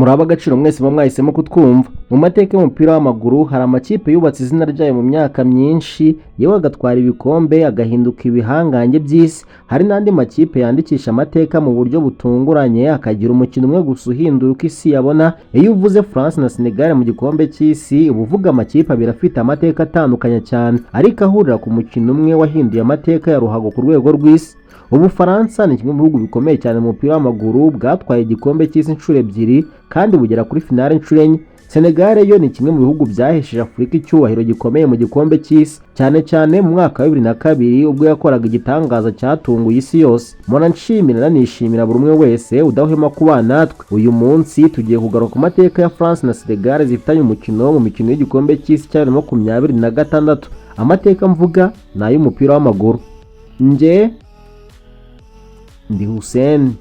Muraba agaciro mwese mwahisemo kutwumva. Mu mateka y'umupira w'amaguru hari amakipe yubatse izina ryayo mu myaka myinshi yewe agatwara ibikombe agahinduka ibihangange by'isi. Hari n'andi makipe yandikisha amateka mu buryo butunguranye akagira umukino umwe gusa uhindura uko isi yabona. Iyo uvuze France na Senegal mu gikombe cy'isi uba uvuga amakipe abiri afite amateka atandukanye cyane ariko ahurira ku mukino umwe wahinduye amateka ya ruhago ku rwego rw'isi. Ubufaransa ni kimwe mu bihugu bikomeye cyane mu mupira w'amaguru bwatwaye igikombe cy'isi inshuro ebyiri kandi bugera kuri finale inshuro enye. Senegal yo ni kimwe mu bihugu byahesheje Afurika icyubahiro gikomeye mu gikombe cy'isi cyane cyane mu mwaka wa 2002 ubwo yakoraga igitangaza cyatunguye isi yose. Mona nshimira nishimira buri umwe wese udahwema kubana natwe. Uyu munsi tugiye kugaruka ku mateka ya France na Senegal zifitanye umukino mu mikino y'igikombe cy'isi cya 2026. Amateka mvuga ni ay'umupira w'amaguru. Ndi Hussein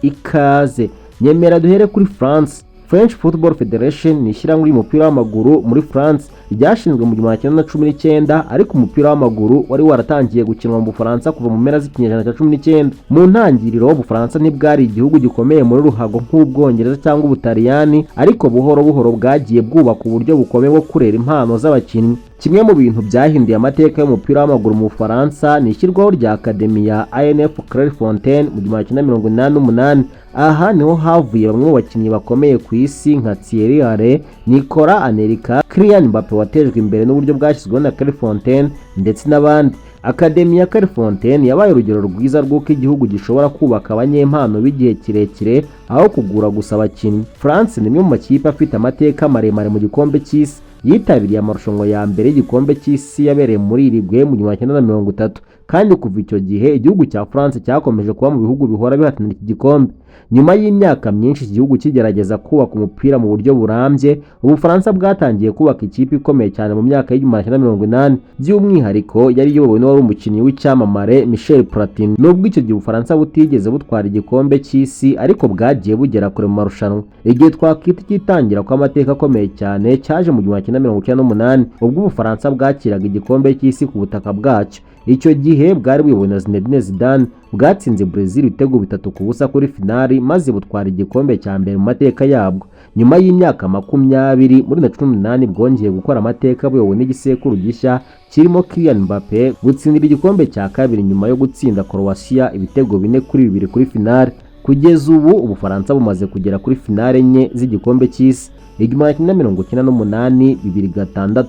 ikaze nyemera duhere kuri France. French Football Federation ni ishyirahamwe ry'umupira w'amaguru muri France ryashinzwe mu 1919 ariko umupira w'amaguru wari waratangiye gukinwa mu Bufaransa kuva mu mpera z'ikinyejana cya 19. Mu ntangiriro Ubufaransa ntibwari igihugu gikomeye muri ruhago nk'Ubwongereza cyangwa Ubutaliyani ariko buhoro buhoro bwagiye bwubaka uburyo bukomeye bwo kurera impano z'abakinnyi. Kimwe mu bintu byahinduye amateka y'umupira w'amaguru mu Bufaransa ni ishyirwaho rya Academy ya ANF Clairefontaine mu 1988. Aha niho havuye bamwe mu bakinnyi bakomeye ku isi nka Thierry Henry, Nicolas Anelka, Kylian Mbappé watejwe imbere n'uburyo bwashyizweho na Clairefontaine ndetse n'abandi. Academy ya Clairefontaine yabaye urugero rwiza rw'uko igihugu gishobora kubaka abanyempano b'igihe kirekire aho kugura gusa abakinnyi. France ni imwe mu makipe afite amateka maremare mu gikombe cy'isi. Yitabiriye amarushanwa ya mbere y'igikombe cy'isi yabereye muri Uruguay mu 1930 kandi kuva icyo gihe igihugu cya France cyakomeje kuba mu bihugu bihora bihatanira iki gikombe. Nyuma y'imyaka myinshi igihugu kigerageza kubaka umupira mu buryo burambye, Ubufaransa bwatangiye kubaka ikipe ikomeye cyane mu myaka y'1980 by'umwihariko yari iyobowe n'uwari umukinnyi w'icyamamare Michel Platini. Nubwo icyo gihe Ubufaransa butigeze butwara igikombe cy'isi ariko bwagiye bugera kure mu marushanwa. Igihe twakwita igitangira kw'amateka akomeye cyane cyaje mu 1998 ubwo Ubufaransa bwakiraga igikombe cy'isi ku butaka bwacyo. Icyo gihe bwari buyobowe na Zinedine Zidane bwatsinze Brazil ibitego 3-0 kuri finali maze butwara igikombe cya mbere mu mateka yabwo. Nyuma y'imyaka 20 muri 2018 bwongeye gukora amateka buyobowe n'igisekuru gishya kirimo Kylian Mbappé gutsindira igikombe cya kabiri nyuma yo gutsinda Croatia ibitego 4-2 kuri finali. Kugeza ubu Ubufaransa bumaze kugera kuri finale enye z'igikombe cy'isi: 1998, 2006,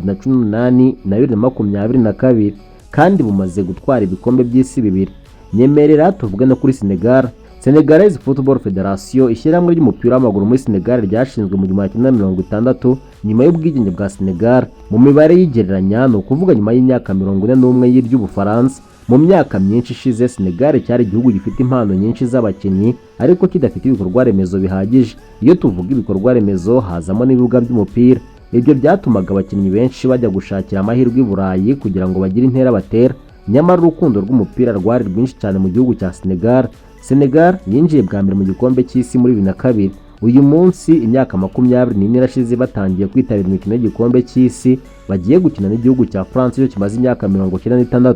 2018 na 2022 kandi bumaze gutwara ibikombe by'isi bibiri. Nyemerera tuvuge no kuri Senegal. Senegalese Football Federation ishyirahamwe ry'umupira w'amaguru muri Senegal ryashinzwe mu 1960 nyuma y'ubwigenge bwa Senegal. Mu mibare y'igereranya ni ukuvuga nyuma y'imyaka 41 y'iry'Ubufaransa. Mu myaka myinshi ishize Senegal cyari igihugu gifite impano nyinshi z'abakinnyi ariko kidafite ibikorwa remezo bihagije. Iyo tuvuga ibikorwa remezo hazamo n'ibibuga by'umupira. Ibyo byatumaga abakinnyi benshi bajya gushakira amahirwe i Burayi kugira ngo bagire intera batera. Nyamara urukundo rw'umupira rwari rwinshi cyane mu gihugu cya Senegal. Senegal yinjiye bwa mbere mu gikombe cy'isi muri 2002. Uyu munsi imyaka 24 irashize batangiye kwitabira imikino y'igikombe cy'isi bagiye gukina n'igihugu cya France cyo kimaze imyaka 96.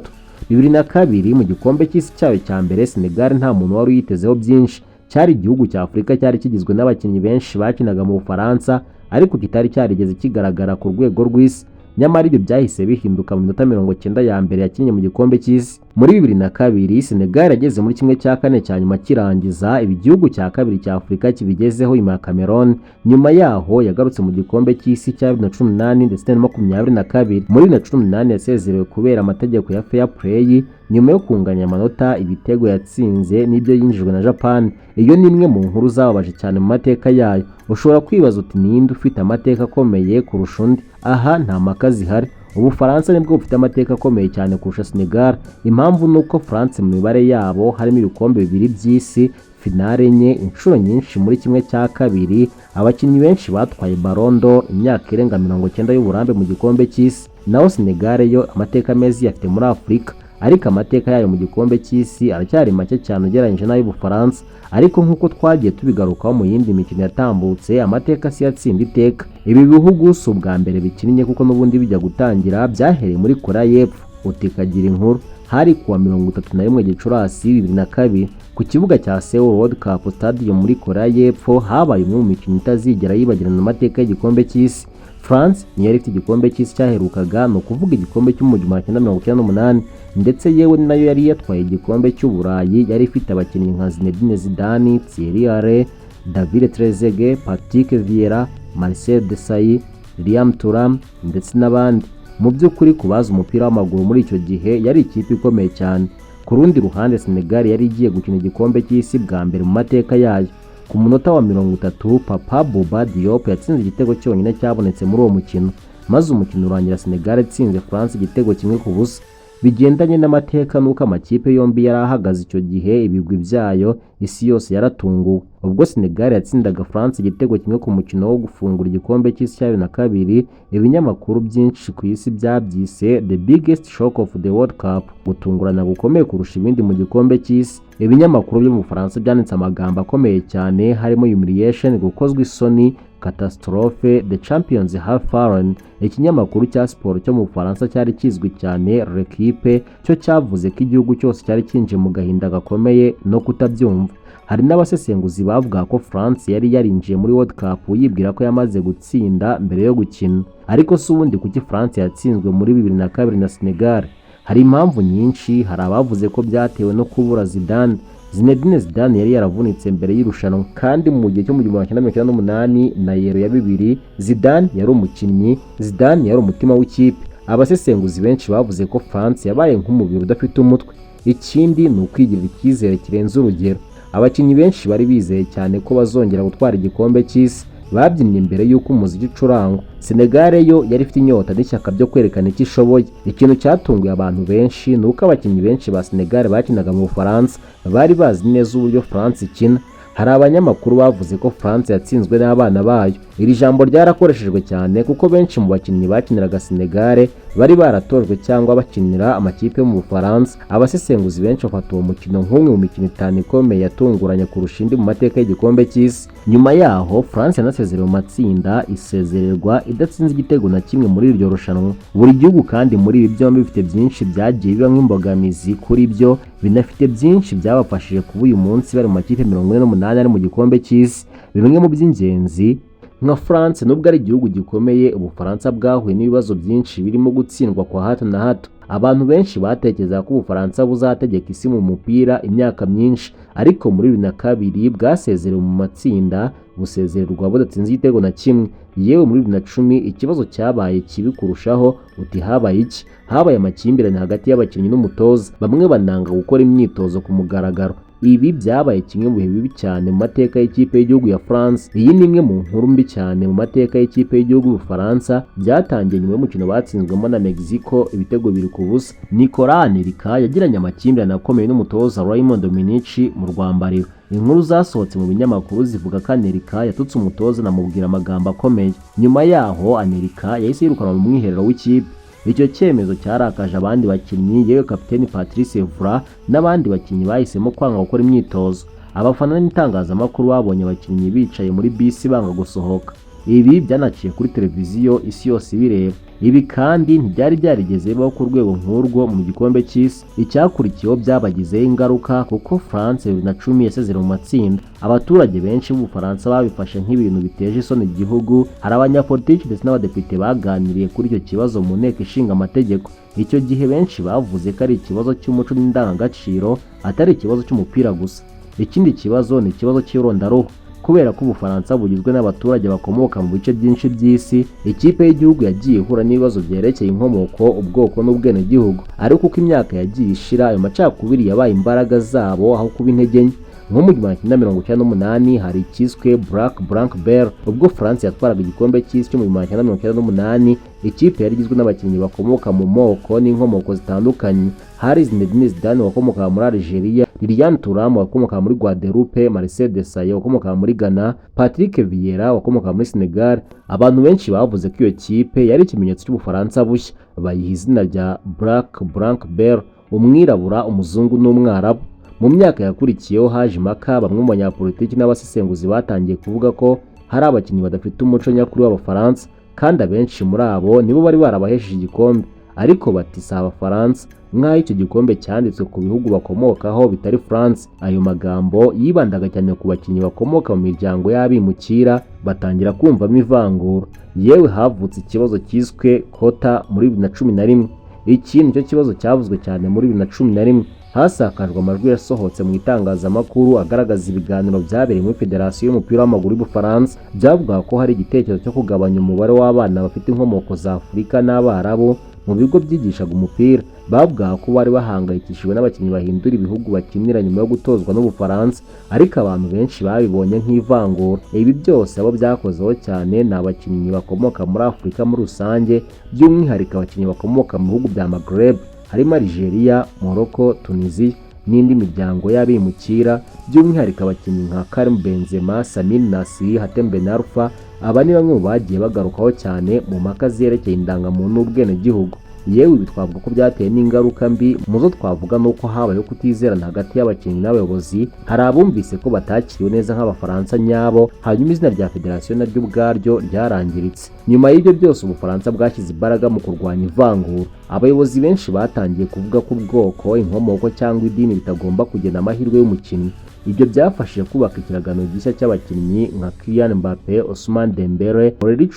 2002 mu gikombe cy'isi cyayo cya mbere Senegal nta muntu wari uyitezeho byinshi. Cyari igihugu cya Afurika cyari kigizwe n'abakinnyi benshi bakinaga mu Bufaransa ariko kitari cyarigeze kigaragara ku rwego rw'isi. Nyamara ibyo byahise bihinduka mu minota 90 ya mbere yakinnye mu gikombe cy'isi. Muri 2002 Senegal yageze muri kimwe cya kane cya nyuma kirangiza igihugu cya kabiri cya Afurika kibigezeho ima Cameroon. Nyuma yaho yagarutse mu gikombe cy'isi cya 2018 ndetse na 2022. Muri 2018 yasezerewe kubera amategeko ya fair play nyuma yo kunganya amanota ibitego yatsinze n'ibyo yinjijwe na Japan. Iyo ni imwe mu nkuru zababaje cyane mu mateka yayo. Ushobora kwibaza uti ninde ufite amateka akomeye kurusha undi? Aha nta maka zihari. Ubufaransa nibwo bufite amateka akomeye cyane kurusha Senegal. Impamvu nuko France mu mibare yabo harimo ibikombe bibiri by'isi, finale enye, inshuro nyinshi muri kimwe cya kabiri, abakinnyi benshi batwaye Ballon d'Or, imyaka irenga 90 y'uburambe mu gikombe cy'isi. Naho Senegal yo amateka meza yafite muri Afurika ariko amateka yayo mu gikombe cy'isi aracyari make cyane ugereranyije n'ay'Ubufaransa. Ariko nk'uko twagiye tubigarukaho mu yindi mikino yatambutse amateka si yatsinda iteka. Ibi bihugu si ubwa mbere bikinnye kuko n'ubundi bijya gutangira byahereye muri Korea y'Epfo. utikagira inkuru. Hari kuwa 31 Gicurasi 2002 ku kibuga cya FIFA World Cup stadium muri Korea y'Epfo habaye umwe mu mikino itazigera yibagirana mu mateka y'igikombe cy'Isi. France niyo yari ifite igikombe cy'Isi cyaherukaga, no kuvuga igikombe cyo mu 1998, ndetse yewe nayo yari yatwaye igikombe cy'Uburayi. Yari ifite abakinnyi nka Zinedine Zidane, Thierry Henry, David Trezeguet, Patrick Vieira, Marcel Desailly, Liam Thuram ndetse n'abandi. Mu by'ukuri kubaza umupira w'amaguru muri icyo gihe yari ikipe ikomeye cyane. Ku rundi ruhande Senegal yari igiye gukina igikombe cy'Isi bwa mbere mu mateka yayo. Ku munota wa 30 Papa Bouba Diop yatsinze igitego cyonyine cyabonetse muri uwo mukino, maze umukino urangira Senegal itsinze France igitego kimwe ku busa. Bigendanye n'amateka nuko amakipe yombi yari ahagaze icyo gihe, ibigwi byayo isi yose yaratunguwe. Ubwo Senegal yatsindaga France igitego kimwe ku mukino wo gufungura igikombe cy'Isi cya 2002, ibinyamakuru byinshi ku isi byabyise the biggest shock of the World Cup, gutungurana gukomeye kurusha ibindi mu gikombe cy'Isi. Ibinyamakuru byo mu Bufaransa byanditse amagambo akomeye cyane, harimo humiliation, gukozwe isoni, catastrophe, the champions have fallen. Ikinyamakuru cya siporo cyo mu Bufaransa cyari kizwi cyane L'Equipe cyo cyavuze ko igihugu cyose cyari kinje mu gahinda gakomeye no kutabyumva. Hari n'abasesenguzi bavuga ko France yari yarinjiye muri World Cup yibwira ko yamaze gutsinda mbere yo gukina. Ariko si ubundi kuki France yatsinzwe muri 2002 na Senegal? Hari impamvu nyinshi. Hari abavuze ko byatewe no kubura Zidane. Zinedine Zidane yari yaravunitse mbere y'irushanwa, kandi mu gihe cyo mu 1998 na Euro ya 2000 Zidane yari umukinnyi, Zidane yari umutima w'ikipe. Abasesenguzi benshi bavuze ko France yabaye nk'umubiri udafite umutwe. Ikindi ni ukwigirira icyizere kirenze urugero. Abakinnyi benshi bari bizeye cyane ko bazongera gutwara igikombe cy'Isi, babyinnye imbere y'uko umuziki ucurangwa. Senegal yo yari ifite inyota n'ishyaka byo kwerekana icyo ishoboye. Ikintu cyatunguye abantu benshi ni uko abakinnyi benshi ba Senegal bakinaga mu Bufaransa bari bazi neza uburyo France ikina. Hari abanyamakuru bavuze ko France yatsinzwe n'abana bayo. Iri jambo ryarakoreshejwe cyane kuko benshi mu bakinnyi bakiniraga Senegal bari baratojwe cyangwa bakinira amakipe mu Bufaransa. Abasesenguzi benshi bafata uwo mukino nk'umwe mu mikino itanu ikomeye yatunguranye kurusha indi mu mateka y'igikombe cy'Isi. Nyuma yaho France yanasezerewe mu matsinda, isezererwa idatsinze igitego na kimwe muri iryo rushanwa. Buri gihugu kandi muri ibi byombi bifite byinshi byagiye biba nk'imbogamizi kuri byo, binafite byinshi byabafashije kuba uyu munsi bari mu makipe 48 ari mu gikombe cy'Isi. Bimwe mu by'ingenzi nka France, nubwo ari igihugu gikomeye, Ubufaransa bwahuye n'ibibazo byinshi birimo gutsindwa kwa hato na hato. Abantu benshi batekereza ko Ubufaransa buzategeka isi mu mupira imyaka myinshi, ariko muri 2002 bwasezerewe mu matsinda, busezererwa budatsinze igitego na kimwe. Yewe muri 2010 ikibazo cyabaye kibi kurushaho. Uti habaye iki? Habaye amakimbirane hagati y'abakinnyi n'umutoza, bamwe bananga gukora imyitozo ku mugaragaro. Ibi byabaye kimwe mu bihe bibi cyane mu mateka y'ikipe y'igihugu ya France. Iyi ni imwe mu nkuru mbi cyane mu mateka y'ikipe y'igihugu y'Ubufaransa. Byatangiye nyuma y'umukino batsinzwemo na Mexico ibitego 2 ku busa. Nicolas Anelka yagiranye amakimbirane akomeye n'umutoza Raymond Dominici mu rwambariro. Inkuru zasohotse mu binyamakuru zivuga ko Anelka yatutse umutoza anamubwira amagambo akomeye. Nyuma yaho Anelka yahise yirukanwa mu mwiherero w'ikipe. Icyo cyemezo cyarakaje abandi bakinnyi, yewe kapiteni Patrice Evra n'abandi bakinnyi bahisemo kwanga gukora imyitozo. Abafana n'itangazamakuru babonye abakinnyi bicaye muri bisi banga gusohoka. Ibi byanaciye kuri televiziyo isi yose ibireba. Ibi kandi ntibyari byarigeze bibaho ku rwego nk'urwo mu gikombe cy'Isi. Icyakurikiyeho byabagizeho ingaruka kuko France 2010 yasezerewe mu matsinda. Abaturage benshi b'Ubufaransa babifashe nk'ibintu biteje isoni igihugu. Hari abanyapolitiki ndetse n'abadepite baganiriye kuri icyo kibazo mu nteko ishinga amategeko. Icyo gihe benshi bavuze ko ari ikibazo cy'umuco n'indangagaciro, atari ikibazo cy'umupira gusa. Ikindi kibazo ni ikibazo cy'irondaruhu. Kubera ko Ubufaransa bugizwe n'abaturage bakomoka mu bice byinshi by'isi, ikipe y'igihugu yagiye ihura n'ibibazo byerekeye inkomoko, ubwoko n'ubwenegihugu. Ariko uko imyaka yagiye ishira, ayo macakubiri yabaye imbaraga zabo aho kuba intege nke. Nko mu 1998 hari ikiswe Black Blanc Bear. Ubwo France yatwaraga igikombe cy'Isi cyo mu 1998, ikipe yari igizwe n'abakinnyi bakomoka mu moko n'inkomoko zitandukanye. Hari Zinedine Zidane wakomoka muri Algeria, Liam Thuram wakomoka muri Guadeloupe, Marcel Desailly wakomoka muri Ghana, Patrick Vieira wakomoka muri Senegal. Abantu benshi bavuze ko iyo kipe yari ikimenyetso cy'Ubufaransa bushya, bayiha izina rya Black Blanc Bear, umwirabura, umuzungu n'umwarabu. Mu myaka yakurikiyeho haje impaka, bamwe mu banyapolitiki n'abasesenguzi batangiye kuvuga ko hari abakinnyi badafite umuco nyakuri w'Abafaransa, kandi abenshi muri abo nibo bari barabahesheje igikombe. ariko bati si Abafaransa, nk'aho icyo gikombe cyanditswe ku bihugu bakomokaho bitari France. Ayo magambo yibandaga cyane ku bakinnyi bakomoka mu miryango y'abimukira, batangira kumvamo ivangura. Yewe havutse ikibazo cyiswe kota muri 2011. Iki nicyo kibazo cyavuzwe cyane muri 2011. Hasakajwe amajwi yasohotse mu itangazamakuru agaragaza ibiganiro byabereye muri Federasiyo y'umupira w'amaguru y'Ubufaransa, byavuga ko hari igitekerezo cyo kugabanya umubare w'abana bafite inkomoko za Afurika n'Abarabu mu bigo byigishaga umupira. Bavuga ko bari bahangayikishijwe n'abakinnyi bahindura ibihugu bakinira nyuma yo gutozwa n'Ubufaransa, ariko abantu benshi babibonye nk'ivangura. Ibi byose abo byakozeho cyane ni abakinnyi bakomoka muri Afurika muri rusange, by'umwihariko abakinnyi bakomoka mu bihugu bya Maghreb harimo Algeria, Morocco, Tunisia n'indi miryango y'abimukira, by'umwihariko abakinnyi nka Karim Benzema, Samir Nasri, Hatem Ben Arfa. Aba ni bamwe mu bagiye bagarukaho cyane mu mpaka zerekeye indangamuntu n'ubwenegihugu. Yewe ibi twavuga ko byateye n'ingaruka mbi. Mu zo twavuga nuko habayeho kutizerana hagati y'abakinnyi n'abayobozi. Hari abumvise ko batakiriwe neza nk'Abafaransa nyabo, hanyuma izina rya federasiyo naryo ubwaryo ryarangiritse. Nyuma y'ibyo byose Ubufaransa bwashyize imbaraga mu kurwanya ivangura. Abayobozi benshi batangiye kuvuga ko ubwoko, inkomoko cyangwa idini bitagomba kugena amahirwe y'umukinnyi. Ibyo byafashije kubaka ikiragano gishya cy'abakinnyi nka Kylian Mbappe, Ousmane Dembele, Muri,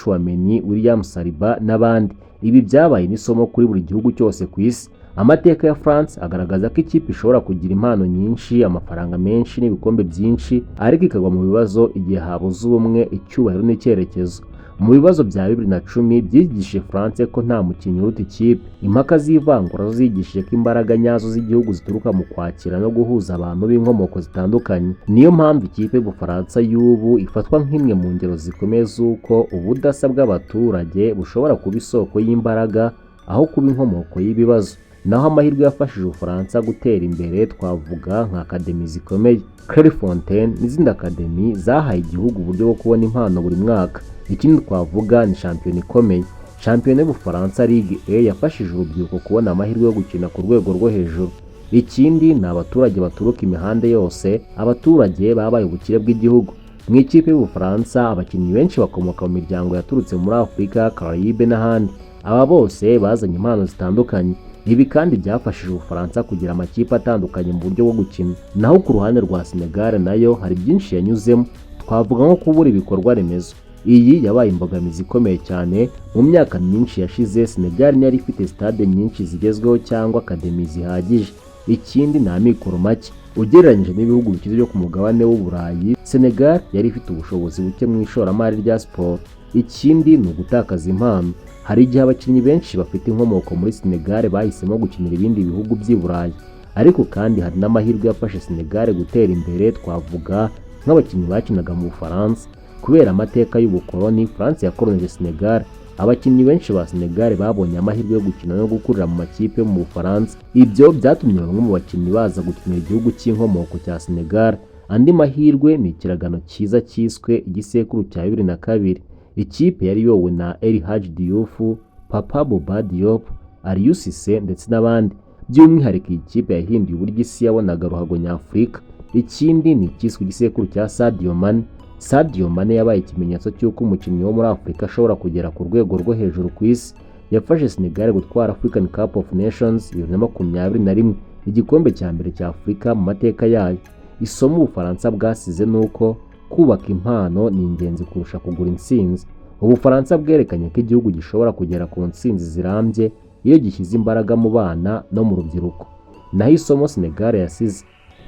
William Saliba n'abandi. Ibi byabaye n'isomo kuri buri gihugu cyose ku isi. Amateka ya France agaragaza ko ikipe ishobora kugira impano nyinshi, amafaranga menshi n'ibikombe byinshi, ariko ikagwa mu bibazo igihe habuze ubumwe, icyubahiro n'icyerekezo. Mu bibazo bya 2010 byigishije France ko nta mukinnyi uruta ikipe. Impaka z'ivangura zigishije ko imbaraga nyazo z'igihugu zituruka mu kwakira no guhuza abantu b'inkomoko zitandukanye. Niyo mpamvu ikipe y'Ubufaransa y'ubu ifatwa nk'imwe mu ngero zikomeye z'uko ubudasa bw'abaturage bushobora kuba isoko y'imbaraga aho kuba inkomoko y'ibibazo. Naho amahirwe yafashije Ubufaransa gutera imbere twavuga nka akademi zikomeye, Clairefontaine n'izindi akademi zahaye igihugu uburyo bwo kubona impano buri mwaka. Ikindi twavuga ni shampiyona ikomeye. Shampiyona y'Ubufaransa Ligue A yafashije urubyiruko kubona amahirwe yo gukina ku rwego rwo hejuru. Ikindi ni abaturage baturuka imihanda yose, abaturage babaye ubukire bw'igihugu. Mu ikipe y'Ubufaransa abakinnyi benshi bakomoka mu miryango yaturutse muri Afurika, Caraïbe n'ahandi. Aba bose bazanye impano zitandukanye. Ibi kandi byafashije Ubufaransa kugira amakipe atandukanye mu buryo bwo gukina. Naho ku ruhande rwa Senegal nayo hari byinshi yanyuzemo. Twavuga nko kubura ibikorwa remezo. Iyi yabaye imbogamizi ikomeye cyane. Mu myaka myinshi yashize Senegal yari ifite stade nyinshi zigezweho cyangwa akademi zihagije. Ikindi ni amikoro make. Ugereranyije n'ibihugu bikize byo ku mugabane w'Uburayi, Senegal yari ifite ubushobozi buke mu ishoramari rya siporo. Ikindi ni ugutakaza impano. Hari igihe abakinnyi benshi bafite inkomoko muri Senegal bahisemo gukinira ibindi bihugu by'i Burayi, ariko kandi hari n'amahirwe yafashe Senegal gutera imbere. Twavuga nk'abakinnyi bakinaga mu Bufaransa. Kubera amateka y'ubukoloni, France yakolonije Senegal. Abakinnyi benshi ba Senegal babonye amahirwe yo gukina no gukurira mu makipe yo mu Bufaransa. Ibyo byatumye bamwe mu bakinnyi baza gukinira igihugu cy'inkomoko cya Senegal. Andi mahirwe ni ikiragano cyiza cyiswe igisekuru cya 2002. Ikipe yari yowe na El Hadji Diouf, Papa Boba Diop, Aliou Cisse ndetse n'abandi. By'umwihariko iyi kipe yahinduye uburyo isi yabonaga ruhago nyafurika. Ikindi ni icyiswe igisekuru cya Sadio Mane. Sadio Mane yabaye ikimenyetso cy'uko umukinnyi wo muri Afurika ashobora kugera ku rwego rwo hejuru ku isi. Yafashe Senegal gutwara African Cup of Nations 2021, igikombe cya mbere cya Afurika mu mateka yayo. Isomo Ubufaransa bwasize nuko kubaka impano ni ingenzi kurusha kugura intsinzi. Ubufaransa bwerekanye ko igihugu gishobora kugera ku ntsinzi zirambye iyo gishyize imbaraga mu bana no mu rubyiruko. Naho isomo Senegal yasize,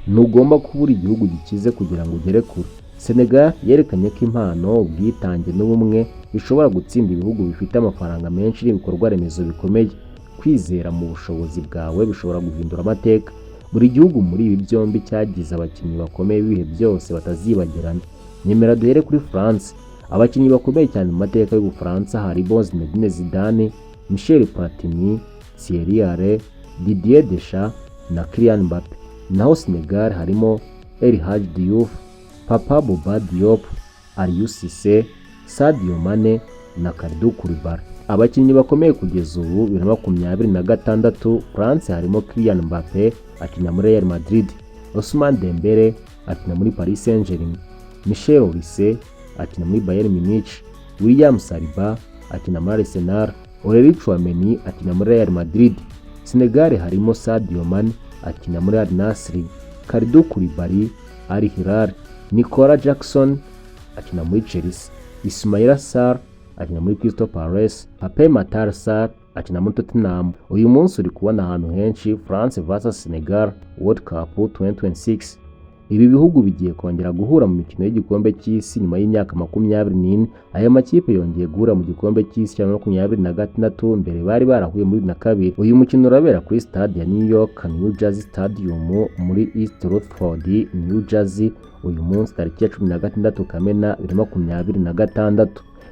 ntugomba kubura igihugu gikize kugira ngo ugere kure. Senegal yerekanye ko impano, ubwitange n'ubumwe bishobora gutsinda ibihugu bifite amafaranga menshi n'ibikorwa remezo bikomeye. Kwizera mu bushobozi bwawe bishobora guhindura amateka. Buri gihugu muri ibi byombi cyagize abakinnyi bakomeye ibihe byose batazibagirana. Nyemera duhere kuri France. Abakinnyi bakomeye cyane mu mateka y'Ubufaransa harimo Zinedine Zidane, Michel Platini, Thierry Henry, Didier Deschamps na Kylian Mbappe. Naho Senegal harimo El Hadji Diouf, Papa Boba Diop, Aliou Cisse, Sadio Mane na Kalidou Koulibaly. Abakinnyi bakomeye kugeza ubu 2026 France harimo Kylian Mbappe akina muri Real Madrid, Ousmane Dembele akina muri Paris Saint-Germain, Michel Olise akina muri Bayern Munich, William Saliba akina muri Arsenal, Aurelien Tchouameni akina muri Real Madrid. Senegal harimo Sadio Mane akina muri Al Nassr, Kalidou Koulibaly Al Hilal, Nicolas Jackson akina muri Chelsea, Ismaïla Sarr akina muri Crystal Palace, Pape Matar Sarr akina muri Tottenham. Uyu munsi uri kubona ahantu henshi France vs Senegal World Cup 2026. Ibi bihugu bigiye kongera guhura mu mikino y'igikombe cy'Isi nyuma y'imyaka 24. Aya makipe yongeye guhura mu gikombe cy'Isi cya 2026, mbere bari barahuye muri 2022. Uyu mukino urabera kuri stade ya New York New Jersey Stadium muri East Rutherford, New Jersey, uyu munsi tariki ya 16 Kamena 2026.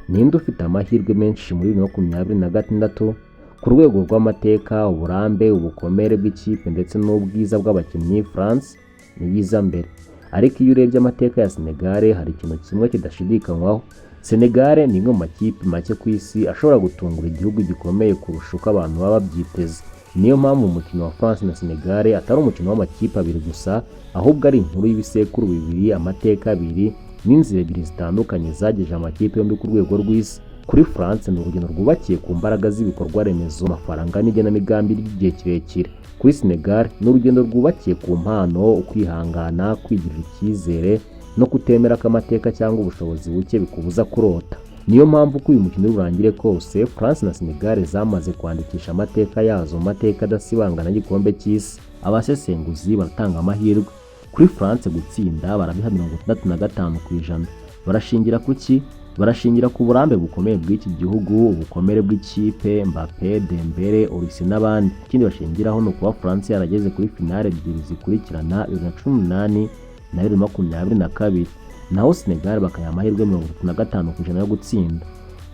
Ninde ufite amahirwe menshi muri 2026 ku rwego rw'amateka, uburambe, ubukomere bw'ikipe ndetse n'ubwiza bw'abakinnyi? France niyiza mbere. Ariko iyo urebye amateka ya Senegal hari ikintu kimwe kidashidikanywaho. Senegal ni imwe mu makipe make ku isi ashobora gutungura igihugu gikomeye kurusha uko abantu baba babyiteze. Niyo mpamvu umukino wa France na Senegal atari umukino w'amakipe abiri gusa, ahubwo ari inkuru y'ibisekuru bibiri, amateka abiri n'inzira ebyiri zitandukanye zagejeje amakipe yombi ku rwego rw'isi. Kuri France ni urugendo rwubakiye ku mbaraga z'ibikorwa remezo, amafaranga n'igenamigambi ry'igihe kirekire. Kuri Senegal ni urugendo rwubakiye ku mpano, ukwihangana, kwigirira icyizere no kutemera ko amateka cyangwa ubushobozi buke bikubuza kurota. Niyo mpamvu ko uyu mukino urangire kose France na Senegal zamaze kwandikisha amateka yazo, mateka adasibangana y'igikombe cy'Isi. Abasesenguzi baratanga amahirwe kuri France gutsinda, barabiha 65%. Barashingira kuki? Barashingira ku burambe bukomeye bw'iki gihugu, ubukomere bw'ikipe, Mbappe, Dembele, Olise n'abandi. Ikindi bashingiraho ni ukuba France yarageze kuri finale ebyiri zikurikirana 2018 na 2022, naho Senegal bakayaha amahirwe 35% yo gutsinda.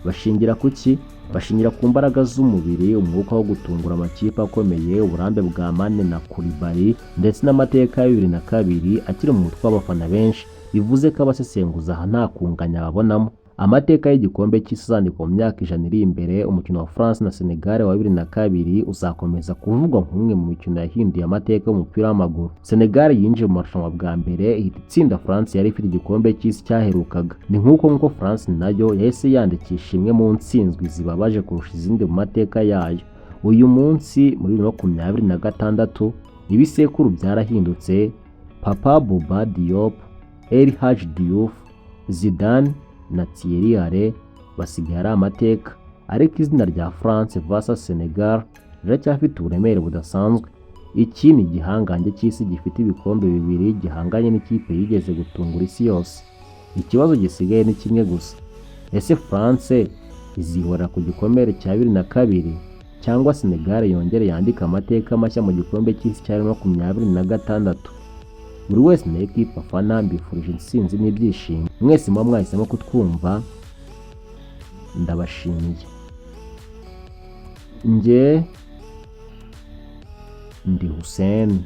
Bashingira kuki? Bashingira ku mbaraga z'umubiri, umwuka wo gutungura amakipe akomeye, uburambe bwa Mane na Koulibaly ndetse n'amateka ya 2002 akiri mu mutwe w'abafana benshi. Bivuze ko abasesenguza aha nta kunganya babonamo. Amateka y'igikombe cy'Isi azandikwa mu myaka 100 iri imbere. Umukino wa France na Senegal wa 2002 uzakomeza kuvugwa nk'umwe mu mikino yahinduye amateka y'umupira w'amaguru. Senegal yinjiye mu marushanwa bwa mbere ihita itsinda France yari ifite igikombe cy'Isi cyaherukaga. Ni nk'uko France nayo yahise yandikisha imwe mu ntsinzwi zibabaje kurusha izindi mu mateka yayo. Uyu munsi muri 2026 ibisekuru byarahindutse. Papa Bouba Diop, El Hadji Diouf, Zidane na Thierry Henry basigaye ari amateka, ariko izina rya France vs Senegal riracyafite uburemere budasanzwe. Iki ni igihangange cy'isi gifite ibikombe bibiri, gihanganye n'ikipe yigeze gutungura isi yose. Ikibazo gisigaye ni kimwe gusa: ese France izihora ku gikomere cya 2002 cyangwa Senegal yongere yandika amateka mashya mu gikombe cy'isi cya 2026? Buri wese na equipe afana mbifurije intsinzi n'ibyishimo. Mwese muba mwahisemo kutwumva, ndabashimiye. Nge ndi Hussein.